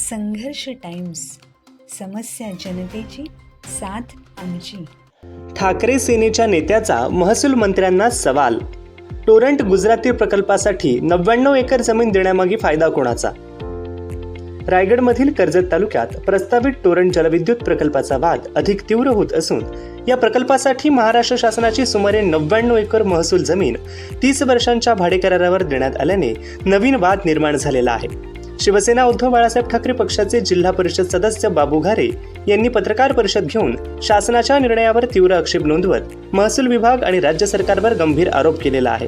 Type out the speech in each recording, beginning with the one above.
संघर्ष टाइम्स, समस्या जनतेची, साथ आमची. ठाकरे सेनेच्या नेत्याचा महसूल मंत्र्यांना सवाल. टोरंट गुजराती प्रकल्पासाठी 99 एकर जमीन देण्यामागे फायदा कोणाचा? रायगडमधील कर्जत तालुक्यात प्रस्तावित टोरंट जलविद्युत प्रकल्पाचा वाद अधिक तीव्र होत असून या प्रकल्पासाठी महाराष्ट्र शासनाची सुमारे 99 एकर महसूल जमीन 30 वर्षांच्या भाडेकरारावर देण्यात आल्याने नवीन वाद निर्माण झालेला आहे. शिवसेना उद्धव बाळासाहेब ठाकरे पक्षाचे जिल्हा परिषद सदस्य बाबू घारे यांनी पत्रकार परिषद घेऊन शासनाच्या निर्णयावर तीव्र आक्षेप नोंदवत महसूल विभाग आणि राज्य सरकारवर गंभीर आरोप केलेला आहे.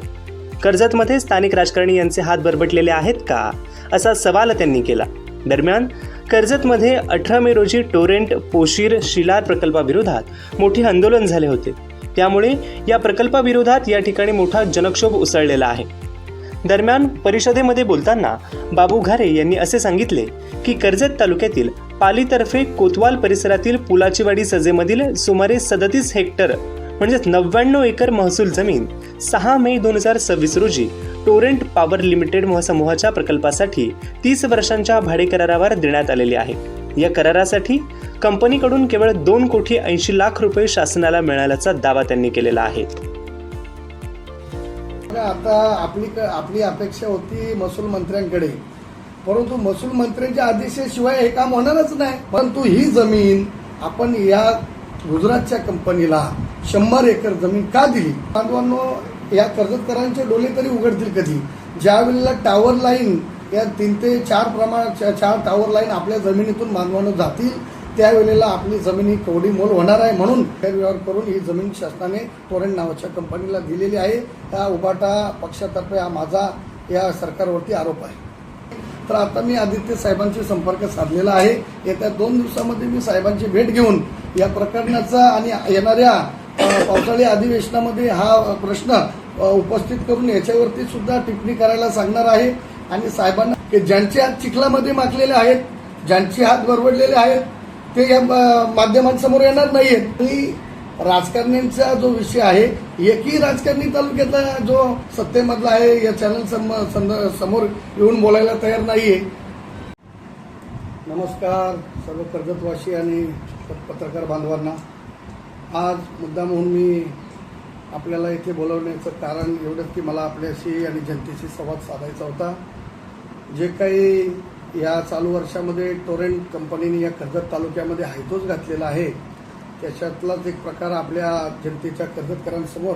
कर्जतमध्ये स्थानिक राजकारणी यांचे हात बरबटलेले आहेत का, असा सवाल त्यांनी केला. दरम्यान कर्जतमध्ये 18 मे रोजी टोरेंट पोशीर शिलार प्रकल्पाविरोधात मोठे आंदोलन झाले होते. त्यामुळे या प्रकल्पाविरोधात या ठिकाणी मोठा जनक्षोभ उसळलेला आहे. दरम्यान परिषदेमध्ये बोलताना बाबू घारे यांनी असे सांगितले की कर्जत तालुक्यातील पालीतर्फे कोतवाल परिसरातील पुलाचीवाडी सजेमधील सुमारे 37 हेक्टर म्हणजेच 99 एकर महसूल जमीन 6 मे 2026 रोजी टोरेंट पॉवर लिमिटेड समूहाच्या प्रकल्पासाठी 30 वर्षांच्या भाडेकरारावर देण्यात आलेली आहे. या करारासाठी कंपनीकडून केवळ 2,80,00,000 रुपये शासनाला मिळाल्याचा दावा त्यांनी केलेला आहे. आता आपली अपेक्षा होती महसूल मंत्र्यांकडे, परंतु महसूल मंत्र्यांच्या आदेशाशिवाय हे काम होणारच नाही. परंतु ही जमीन आपण या गुजरातच्या कंपनीला 100 एकर जमीन का दिली? बांधवांनो, या कर्जतकरांचे डोळे तरी उघडतील कधी? ज्या वेळेला टावर लाईन या 3 ते 4 टावर लाईन आपल्या जमिनीतून बांधवांनो जातील, त्यावेळेला आपली जमीन ही कवडी मोल होणार आहे. म्हणून गैरव्यवहार करून ही जमीन शासनाने टोरेंट नावाच्या कंपनीला दिलेली आहे. हा उबाटा पक्षातर्फे हा माझा या सरकारवरती आरोप आहे. तर आता मी आदित्य साहेबांशी संपर्क साधलेला आहे. येत्या 2 दिवसामध्ये मी साहेबांची भेट घेऊन या प्रकरणाचा आणि येणाऱ्या पावसाळी अधिवेशनामध्ये हा प्रश्न उपस्थित करून याच्यावरती सुद्धा टिप्पणी करायला सांगणार आहे. आणि साहेबांना की ज्यांचे हात चिखलामध्ये माखलेले आहेत, ज्यांचे हात बरबडलेले आहेत, ते या माध्यमांसमोर येणार नाहीयेत. राजकारण्यांचा जो विषय आहे, एकही राजकारणी तालुक्यातला जो सत्तेमधला आहे या चॅनल समोर येऊन बोलायला तयार नाहीये. नमस्कार सर्व कर्जतवासी आणि पत्रकार बांधवांना. आज मुद्दाम म्हणून मी आपल्याला इथे बोलवण्याचं कारण एवढंच की मला आपल्याशी आणि जनतेशी संवाद साधायचा होता. जे काही या चालू वर्षामध्ये टोरेंट कंपनीने या कर्जत तालुक्यामध्ये हायतोच घातलेला आहे, त्याच्यातलाच एक प्रकार आपल्या जनतेच्या कर्जतकरांसमोर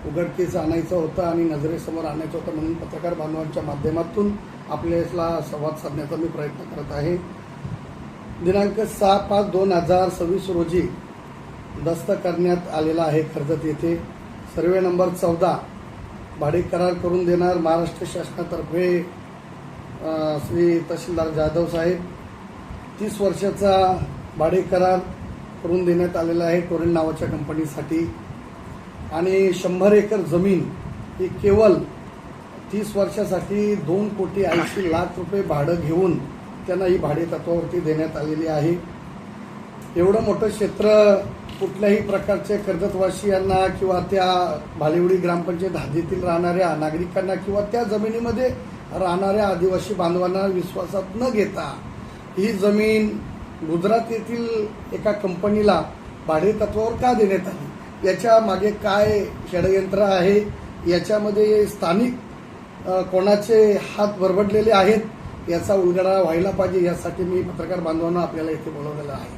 उघडकीस आणायचा होता आणि नजरेसमोर आणायचा होता. म्हणून पत्रकार बांधवांच्या माध्यमातून आपल्याला संवाद साधण्याचा मी प्रयत्न करत आहे. दिनांक 6/5/2026 रोजी दस्त करण्यात आलेला आहे कर्जत येथे. सर्वे नंबर 14 भाडे करार करून देणार महाराष्ट्र शासनातर्फे श्री तहसीलदार जाधव साहेब. 30 वर्षाचा भाडे करार करून देण्यात आलेला आहे टोरेंट नावाच्या कंपनीसाठी. आणि 100 एकर जमीन ही केवळ 30 वर्षासाठी 2,80,00,000 रुपये भाडं घेऊन त्यांना ही भाडे तत्वावरती देण्यात आलेली आहे. एवढं मोठं क्षेत्र कुठल्याही प्रकारच्या कर्जतवासियांना किंवा त्या भालेवडी ग्रामपंचायत हद्दीतील राहणाऱ्या नागरिकांना किंवा त्या जमिनीमध्ये राहणाऱ्या आदिवासी बांधवांना विश्वासात न घेता ही जमीन गुजरात येथील एका कंपनीला भाडे तत्वावर का देण्यात आली, याच्या मागे काय षडयंत्र आहे, याच्यामध्ये स्थानिक कोणाचे हात बरबडलेले आहेत याचा उलगडा व्हायला पाहिजे. यासाठी मी पत्रकार बांधवांना आपल्याला इथे बोलवलेलं आहे.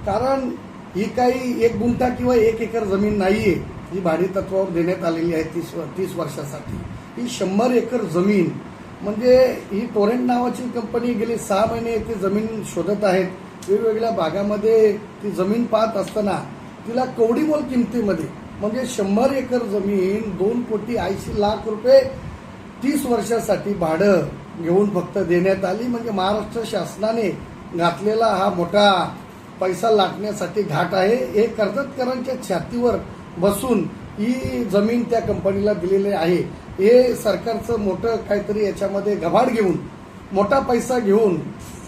कारण ही काही 1 गुंठा किंवा 1 एकर जमीन नाहीये, ही भाडे तत्वावर देण्यात आलेली आहे 30 वर्षासाठी. ही 100 एकर जमीन म्हणजे ही टोरेंट नावाची कंपनी गेली 6 महिने येथे जमीन शोधत आहेत. वेगवेगळ्या भागामध्ये ती जमीन पाहत असताना तिला कवडीमोल किमतीमध्ये म्हणजे 100 एकर जमीन 2,80,00,000 रुपये 30 वर्षासाठी भाडं घेऊन फक्त देण्यात आली. म्हणजे महाराष्ट्र शासनाने घातलेला हा मोठा पैसा लाटण्यासाठी घाट आहे. हे कर्जतकरांच्या छातीवर बसून ही जमीन त्या कंपनीला दिलेली आहे. हे सरकारचं मोठं काहीतरी याच्यामध्ये गभाड घेऊन मोठा पैसा घेऊन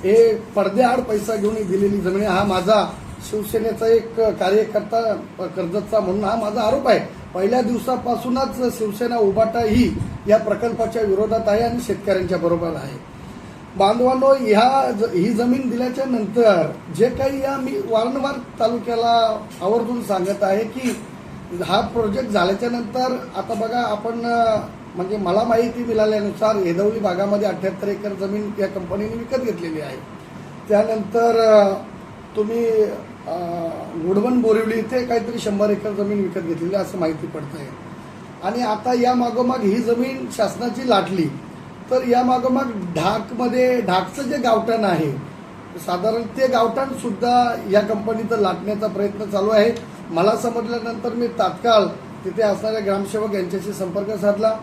हे पडद्याआड पैसा घेऊन दिलेली जमीन. हा माझा शिवसेनेचा एक कार्यकर्ता कर्जतचा म्हणून हा माझा आरोप आहे. पहिल्या दिवसापासूनच शिवसेना उबाटा ही या प्रकल्पाच्या विरोधात आहे आणि शेतकऱ्यांच्या बरोबर आहे. बांधवांनो, ही जमीन दिल्याच्या नंतर जे काही मी वारंवार तालुक्याला आवर्जून सांगत आहे की हा प्रोजेक्ट झाल्याच्या नंतर आता बघा आपण म्हणजे मला माहिती मिळाल्यानुसार येदवली भागामध्ये 78 एकर जमीन या कंपनीने विकत घेतलेली आहे. त्यानंतर तुम्ही गुडवन बोरिवली इथे काहीतरी 100 एकर जमीन विकत घेतलेली असं माहिती पडतंय. आणि आता या मागोमाग ही जमीन शासनाची लाटली तर या मागोमाग ढाकचं जे गावठाण आहे साधारण ते गावठाण सुद्धा या कंपनीचं लाटण्याचा प्रयत्न चालू आहे. मला समजल्यानंतर मी तात्काळ तिथे असणाऱ्या ग्रामसेवक यांच्याशी संपर्क साधला,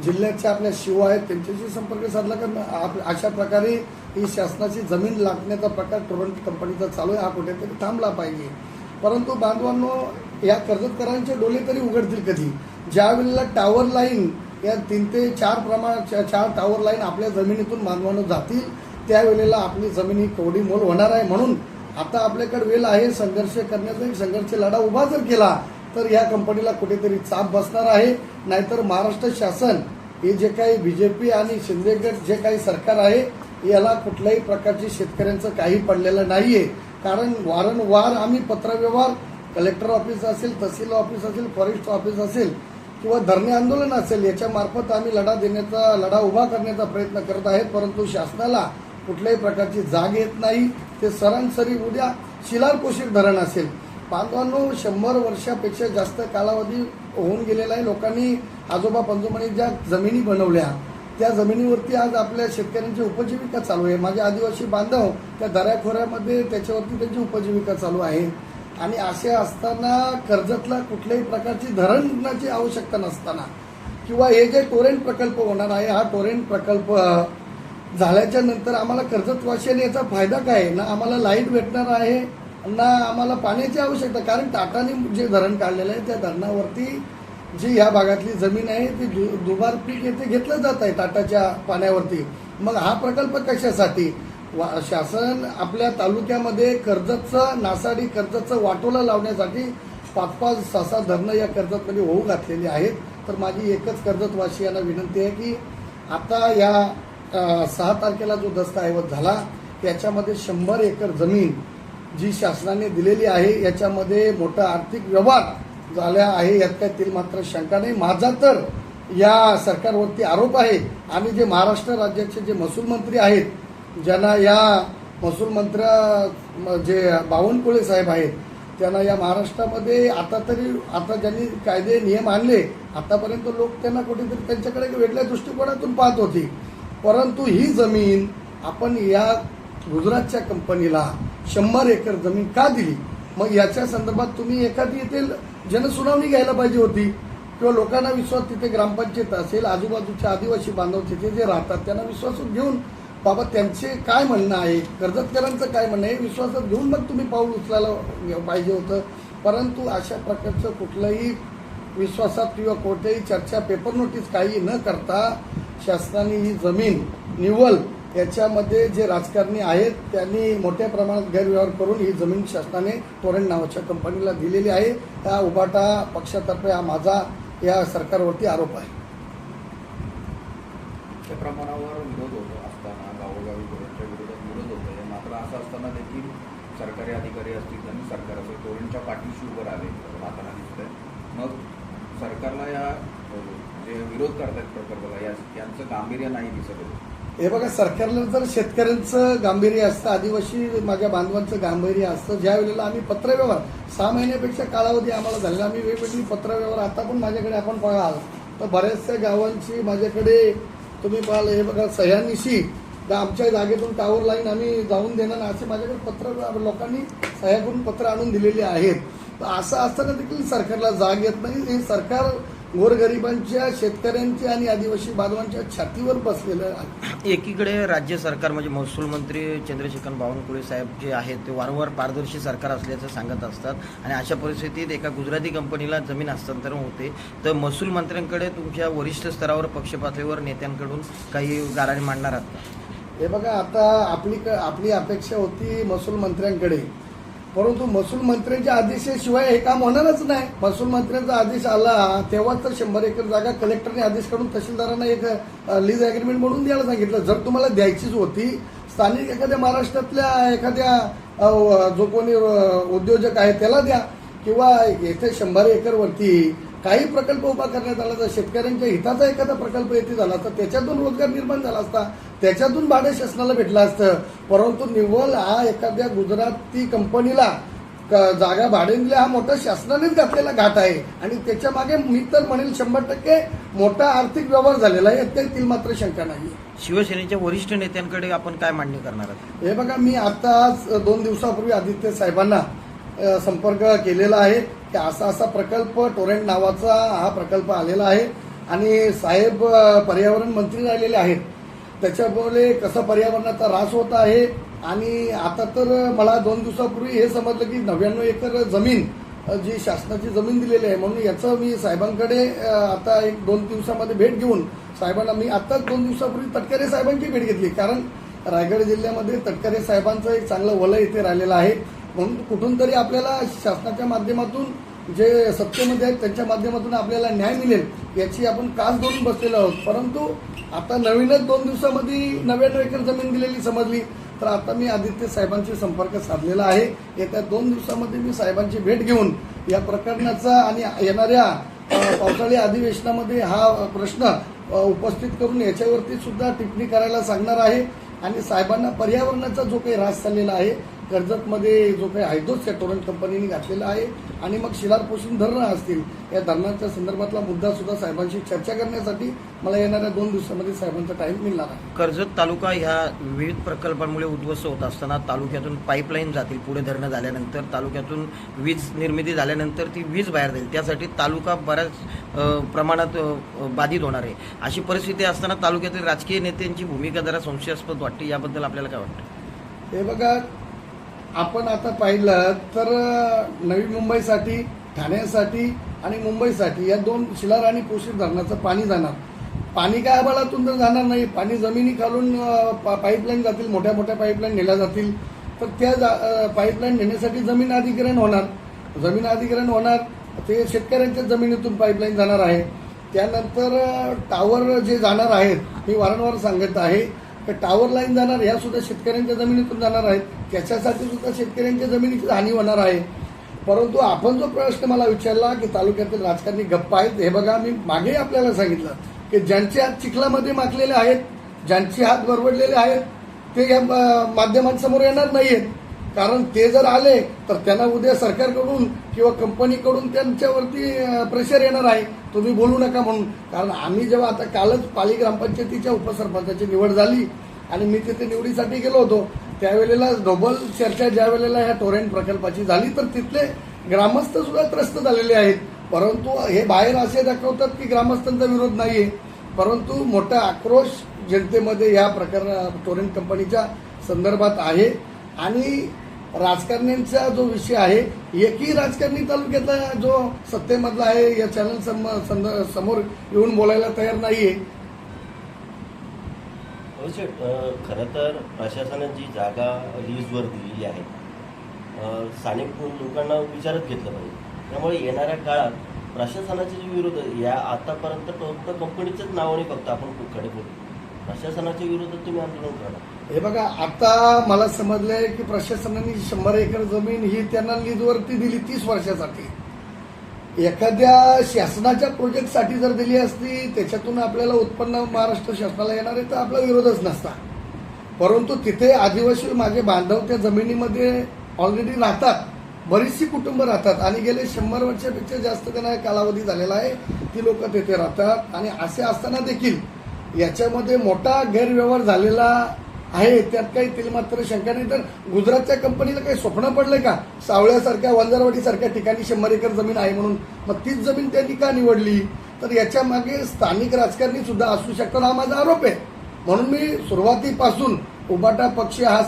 जिल्ह्याच्या आपल्या शिव आहेत त्यांच्याशी संपर्क साधला की अशा प्रकारे ही शासनाची जमीन लाटण्याचा प्रकार टोरंट कंपनीचा चालू आहे, हा कुठेतरी थांबला पाहिजे. परंतु बांधवांनो, या कर्जतकरांचे डोळे तरी उघडतील कधी, ज्या वेळेला टावर लाईन या 3 ते 4 टावर लाईन आपल्या जमिनीतून बांधवांनो जातील त्यावेळेला आपली जमीन ही कवडी मोल होणार आहे. म्हणून आता आपल्याकडे वेळ आहे संघर्ष करण्याचा. एक संघर्ष लढा उभा जर केला तर या कंपनीला कुठेतरी चाप बसणार आहे. नाहीतर महाराष्ट्र शासन हे जे काही बीजेपी आणि शिंदेगड जे काही सरकार आहे याला कुठल्याही प्रकारची शेतकऱ्यांचं काही पडलेलं नाहीये. कारण वारंवार आम्ही पत्रव्यवहार कलेक्टर ऑफिस असेल, तहसील ऑफिस असेल, फॉरेस्ट ऑफिस असेल किंवा धरणे आंदोलन असेल याच्या मार्फत आम्ही लढा उभा करण्याचा प्रयत्न करत आहेत. परंतु शासनाला कुठल्याही प्रकारची जाग येत नाही. ते सरासरी उद्या शिलारपोषित धरण असेल. बांधवांनो, 100 वर्षापेक्षा जास्त कालावधी होऊन गेलेला आहे. लोकांनी आजोबा पंजोबांनी ज्या जमिनी बनवल्या त्या जमिनीवरती आज आपल्या शेतकऱ्यांची उपजीविका चालू आहे. माझे आदिवासी बांधव त्या दऱ्याखोऱ्यामध्ये त्याच्यावरती त्यांची उपजीविका चालू आहे. आणि असे असताना कर्जतला कुठल्याही प्रकारची धरणाची आवश्यकता नसताना किंवा हे जे टोरेंट प्रकल्प होणार आहे हा टोरेंट प्रकल्प झाल्याच्या नंतर आम्हाला कर्जतवासियांनी याचा फायदा काय, ना आम्हाला लाईट भेटणार आहे ना आम्हाला पाण्याची आवश्यकता. कारण टाटाने जे धरण काढलेलं आहे त्या धरणावरती जी या भागातली जमीन आहे ती दुबार पीक येथे घेतलं जात आहे टाटाच्या पाण्यावरती. मग हा प्रकल्प कशासाठी, शासन आपल्या तालुक्यामध्ये कर्जतचं नासाडी कर्जतचं वाटोला लावण्यासाठी 5-5, 6-6 धरणं या कर्जतमध्ये होऊ घातलेली आहेत. तर माझी एकच कर्जतवासियांना विनंती आहे की आता या 6 तारखेला जो दस्तऐवज झाला त्याच्यामध्ये 100 एकर जमीन जी शासनाने दिलेली आहे याच्यामध्ये मोठा आर्थिक व्यवहार झाला आहे यात काही तिल मात्र शंका नाही. माझा तर या सरकारवरती आरोप आहे. आणि जे महाराष्ट्र राज्याचे जे महसूल मंत्री आहेत ज्यांना या महसूल मंत्र्या जे बावनकुळे साहेब आहेत त्यांना या महाराष्ट्रामध्ये आता ज्यांनी कायदे नियम आणले आतापर्यंत लोक त्यांना कुठेतरी त्यांच्याकडे वेगळ्या दृष्टिकोनातून पाहत होती. परंतु ही जमीन आपण या गुजरातच्या कंपनीला 100 एकर जमीन का दिली, मग याच्या संदर्भात तुम्ही एखादी येथे जनसुनावणी घ्यायला पाहिजे होती किंवा लोकांना विश्वास तिथे ग्रामपंचायत असेल आजूबाजूचे आदिवासी बांधव तिथे जे राहतात त्यांना विश्वासात घेऊन बाबा त्यांचे काय म्हणणं आहे, कर्जतकरांचं काय म्हणणं आहे विश्वासात घेऊन मग तुम्ही पाऊल उचलायला पाहिजे होतं. परंतु अशा प्रकारचं कुठलंही विश्वासात किंवा कोणत्याही चर्चा पेपर नोटीस काही न करता शासनाने ही जमीन निव्वळ याच्यामध्ये जे राजकारणी आहेत त्यांनी मोठ्या प्रमाणात गैरव्यवहार करून ही जमीन शासनाने टोरेंट नावाच्या कंपनीला दिलेली आहे. हा उभाटा पक्षातर्फे हा माझा या सरकारवरती आरोप आहे. त्या प्रमाणावर विरोध होतो असताना गावोगावी टोरेंटच्या विरोधात विरोध होतो आहे. मात्र असं असताना देखील सरकारी अधिकारी असतील आणि सरकार असेल टोरेंटच्या पाठीशी उभं राहिले राहताना दिसतंय. मग सरकारला या जे विरोध करतात प्रकल्पाला यांचं गांभीर्य नाही दिसत आहे. हे बघा, सरकारला जर शेतकऱ्यांचं गांभीर्य असतं, आदिवासी माझ्या बांधवांचं गांभीर्य असतं, ज्या वेळेला आम्ही पत्रव्यवहार 6 महिन्यापेक्षा कालावधी आम्हाला झालेला, आम्ही वेगवेगळी पत्रव्यवहार आता पण माझ्याकडे आपण पाहाल तर बऱ्याचशा गावांची माझ्याकडे तुम्ही पाहाल. हे बघा, सह्यानिशी आमच्या जागेतून टावर लाईन आम्ही जाऊन देणार असे माझ्याकडे पत्र लोकांनी सह्या करून पत्र आणून दिलेली आहेत. तर असं असताना देखील सरकारला जाग येत नाही. हे सरकार गोरगरिबांच्या, शेतकऱ्यांच्या आणि आदिवासी बांधवांच्या छातीवर बसलेलं आहे. एकीकडे राज्य सरकार म्हणजे महसूल मंत्री चंद्रशेखर बावनकुळे साहेब जे आहेत ते वारंवार पारदर्शी सरकार असल्याचं सांगत असतात आणि अशा परिस्थितीत एका गुजराती कंपनीला जमीन हस्तांतरण होते तर महसूल मंत्र्यांकडे तुमच्या वरिष्ठ स्तरावर पक्ष पातळीवर नेत्यांकडून काही गाऱ्हाणे मांडणार आहात? हे बघा, आता आपली अपेक्षा होती महसूल मंत्र्यांकडे परंतु महसूल मंत्र्यांच्या आदेशाशिवाय हे काम होणारच नाही. महसूल मंत्र्यांचा आदेश आला तेव्हा तर 100 एकर जागा कलेक्टरने आदेश काढून तहसीलदारांना एक लीज अग्रीमेंट म्हणून द्यायला सांगितलं. जर तुम्हाला द्यायचीच होती, स्थानिक एखाद्या महाराष्ट्रातल्या एखाद्या जो कोणी उद्योजक आहे त्याला द्या, किंवा येथे 100 एकरवरती काही प्रकल्प उभा करण्यात आला तर शेतकऱ्यांच्या हिताचा एखादा प्रकल्प येथे झाला तर त्याच्यातून रोजगार निर्माण झाला असता, त्याच्यातून भाडे शासनाला भेटलं असतं. परंतु निव्वळ हा एखाद्या गुजराती कंपनीला जागा भाडे दिली हा मोठा शासनानेच घातलेला घाट आहे आणि त्याच्या मागे मी तर म्हणेल 100% मोठा आर्थिक व्यवहार झालेला आहे, यातील मात्र शंका नाही. शिवसेनेच्या वरिष्ठ नेत्यांकडे आपण काय मांडणी करणार आहात? हे बघा, मी आताच 2 दिवसापूर्वी आदित्य साहेबांना संपर्क केलेला आहे की असा प्रकल्प टोरेंट नावाचा हा प्रकल्प आलेला आहे आणि साहेब पर्यावरण मंत्री राहिलेले आहेत, त्याच्यामुळे कसं पर्यावरणाचा ऱ्हास होत आहे. आणि आता तर मला 2 दिवसापूर्वी हे समजलं की 99 एकर जमीन जी शासनाची जमीन दिलेली आहे, म्हणून याचं मी साहेबांकडे आता 1-2 दिवसामध्ये भेट घेऊन साहेबांना मी आताच 2 दिवसापूर्वी तटकरे साहेबांची भेट घेतली. कारण रायगड जिल्ह्यामध्ये तटकरे साहेबांचं एक चांगलं वलय इथे राहिलेलं आहे, म्हणून कुठून तरी आपल्याला शासनाच्या माध्यमातून जे सत्तेमध्ये आहेत त्यांच्या माध्यमातून आपल्याला न्याय मिळेल याची आपण कास धरून बसलेलो आहोत. परंतु आता नवीनच 2 दिवसामध्ये 99 एकर जमीन दिलेली समजली, तर आता मी आदित्य साहेबांशी संपर्क साधलेला आहे. येत्या 2 दिवसामध्ये मी साहेबांची भेट घेऊन या प्रकरणाचा आणि येणाऱ्या पावसाळी अधिवेशनामध्ये हा प्रश्न उपस्थित करून याच्यावरती सुद्धा टिप्पणी करायला सांगणार आहे. आणि साहेबांना पर्यावरणाचा जो काही ऱ्हास चाललेला आहे, कर्जतमध्ये जो काही हायदोस या टोरंट कंपनीने घातलेला आहे आणि मग शिलार पोषण धरणं असतील, या धरणाच्या संदर्भातला मुद्दा सुद्धा साहेबांशी चर्चा करण्यासाठी मला येणाऱ्या 2 दिवसामध्ये साहेबांचा टाइम मिळणार आहे. कर्जत तालुका ह्या विविध प्रकल्पांमुळे उद्ध्वस्त होत असताना तालुक्यातून पाईपलाईन जातील, पुढे धरणं झाल्यानंतर तालुक्यातून वीज निर्मिती झाल्यानंतर ती वीज बाहेर जाईल, त्यासाठी तालुका बऱ्याच प्रमाणात बाधित होणार आहे. अशी परिस्थिती असताना तालुक्यातील राजकीय नेत्यांची भूमिका जरा संशयास्पद वाटते, याबद्दल आपल्याला काय वाटतं? हे बघा, आपण आता पाहिलं तर नवी मुंबईसाठी, ठाण्यासाठी आणि मुंबईसाठी या 2 शिलार आणि पोशीर धरणाचं पाणी जाणार. पाणी काय आभाळातून तर जाणार नाही, पाणी जमिनी खालून पाईपलाईन जातील, मोठ्या मोठ्या पाईपलाईन नेल्या जातील. तर त्या पाईपलाईन नेण्यासाठी जमीन अधिग्रहण होणार, ते शेतकऱ्यांच्या जमिनीतून पाईपलाईन जाणार आहे. त्यानंतर टावर जे जाणार आहेत, मी वारंवार सांगत आहे की टावर लाईन जाणार, ह्या सुद्धा शेतकऱ्यांच्या जमिनीतून जाणार आहेत, त्याच्यासाठी सुद्धा शेतकऱ्यांच्या जमिनीची हानी होणार आहे. परंतु आपण जो प्रश्न मला विचारला की तालुक्यातील राजकारणी गप्प आहेत, हे बघा, मी मागे आपल्याला सांगितलं की ज्यांचे हात चिखलामध्ये माखलेले आहेत, ज्यांचे हात बरवडलेले आहेत, ते या माध्यमांसमोर येणार नाहीयेत. कारण ते जर आले तर त्यांना उद्या सरकारकडून किंवा कंपनीकडून त्यांच्यावरती प्रेशर येणार आहे, तुम्ही बोलू नका म्हणून. कारण आम्ही जेव्हा आता कालच पाली ग्रामपंचायतीच्या उपसरपंचाची निवड झाली आणि मी तिथे निवडीसाठी गेलो होतो, त्यावेळेला डबल चर्चा ज्या वेळेला ह्या टोरेंट प्रकल्पाची झाली तर तिथले ग्रामस्थ सुद्धा त्रस्त झालेले आहेत. परंतु हे बाहेर असे दाखवतात की ग्रामस्थांचा विरोध नाहीये, परंतु मोठा आक्रोश जनतेमध्ये या टोरेंट कंपनीच्या संदर्भात आहे. आणि राजकारण्यांचा जो विषय आहे, एकही राजकारणी तालुक्यातला जो सत्तेमधला आहे या चॅनल समोर येऊन बोलायला तयार नाहीये. खरं तर प्रशासनाने जी जागा लीजवर दिलेली आहे, स्थानिक लोकांना विचारत घेतलं पाहिजे. त्यामुळे येणाऱ्या काळात प्रशासनाचे जे विरोध या आतापर्यंत फक्त कंपनीच्याच नावाने फक्त आपण खडे बोलतो, प्रशासनाच्या विरोधात तुम्ही आंदोलन करा. हे बघा, आता मला समजलंय की प्रशासनाने 100 एकर जमीन ही त्यांना लीजवरती दिली 30 वर्षासाठी. एखाद्या शासनाच्या प्रोजेक्टसाठी जर दिली असती, त्याच्यातून आपल्याला उत्पन्न महाराष्ट्र शासनाला येणार आहे तर आपला विरोधच नसता. परंतु तिथे आदिवासी माझे बांधव त्या जमिनीमध्ये ऑलरेडी राहतात, बरीचशी कुटुंब राहतात आणि गेले 100 वर्षापेक्षा जास्त त्यांना कालावधी झालेला आहे, ती लोक तिथे राहतात. आणि असे असताना देखील याच्यामध्ये मोठा गैरव्यवहार झालेला आहे, त्यात काही तिला मात्र शंका नाही. तर गुजरातच्या कंपनीला काही स्वप्न पडलंय का सावळ्यासारख्या, वंजारवाडीसारख्या ठिकाणी 100 एकर जमीन आहे म्हणून? मग तीच जमीन त्यांनी का निवडली? तर याच्या मागे स्थानिक राजकारणी सुद्धा असू शकतात, हा माझा आरोप आहे. म्हणून मी सुरुवातीपासून उबाटा पक्ष हा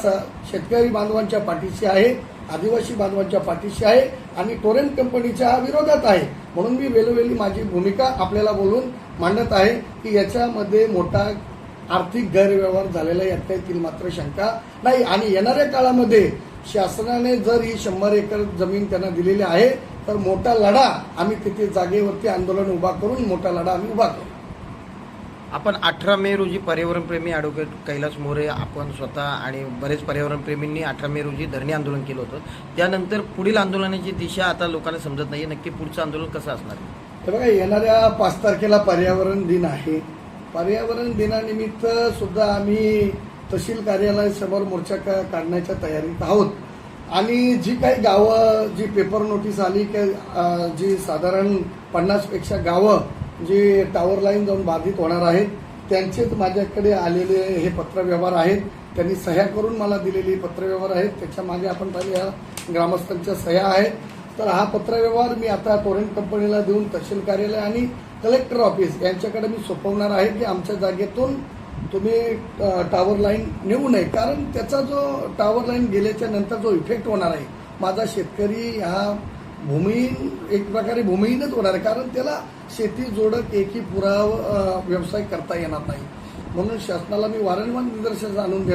शेतकरी बांधवांच्या पाठीशी आहे, आदिवासी बांधवांच्या पाठीशी आहे आणि टोरेंट कंपनीच्या विरोधात आहे. म्हणून मी वेळोवेळी माझी भूमिका आपल्याला बोलून मांडत आहे की याच्यामध्ये मोठा आर्थिक गैरव्यवहार झालेला यात काही मात्र शंका नाही. आणि येणाऱ्या काळामध्ये शासनाने जर ही 100 एकर जमीन त्यांना दिलेली आहे तर मोठा लढा आम्ही तिथे जागेवरती आंदोलन उभा करून मोठा लढा आम्ही उभा करू. आपण 18 मे रोजी पर्यावरणप्रेमी ॲडव्होकेट कैलास मोरे आपण स्वतः आणि बरेच पर्यावरणप्रेमींनी 18 मे रोजी धरणे आंदोलन केलं होतं. त्यानंतर पुढील आंदोलनाची दिशा आता लोकांना समजत नाही, नक्की पुढचं आंदोलन कसं असणार? हे बघा, येणाऱ्या 5 तारखेला पर्यावरण दिन आहे. पर्यावरण दिनानिमित्त सुद्धा आम्ही तहसील कार्यालयासमोर मोर्चा काढण्याच्या तयारीत आहोत. आणि जी काही गावं जी पेपर नोटीस आली की जी साधारण 50पेक्षा गावं जी टावर लाईन जाऊन बाधित होणार आहेत त्यांचेच माझ्याकडे आलेले हे पत्रव्यवहार आहेत. त्यांनी सह्या करून मला दिलेली पत्रव्यवहार आहेत. त्याच्या मागे आपण पाहिले या ग्रामस्थांच्या सह्या आहेत. तर हा पत्रव्यवहार मी आता टोरेंट कंपनीला देऊन तहसील कार्यालय आणि कलेक्टर ऑफिस यांच्याकडे मी सोपवणार आहे की आमच्या जागेतून तुम्ही टावर लाईन नेऊ नये. कारण त्याचा जो टावर लाईन गेल्याच्या नंतर जो इफेक्ट होणार आहे, माझा शेतकरी हा भूमिहीन एक प्रकारे भूमिहीनच होणार आहे. कारण त्याला शेती जोडक एकही पुरावा व्यवसाय करता येणार नाही. म्हणून शासनाला मी वारंवार निदर्शनास आणून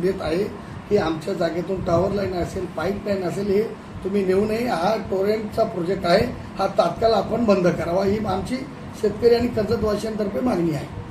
देत आहे की आमच्या जागेतून टावर लाईन असेल, पाईप लाईन असेल, हे तुम्ही नेऊ नये. हा टोरेंटचा प्रोजेक्ट आहे, हा तात्काळ आपण बंद करावा, ही आमची शेतकरी आणि कर्जतवासियांतर्फे मागणी आहे.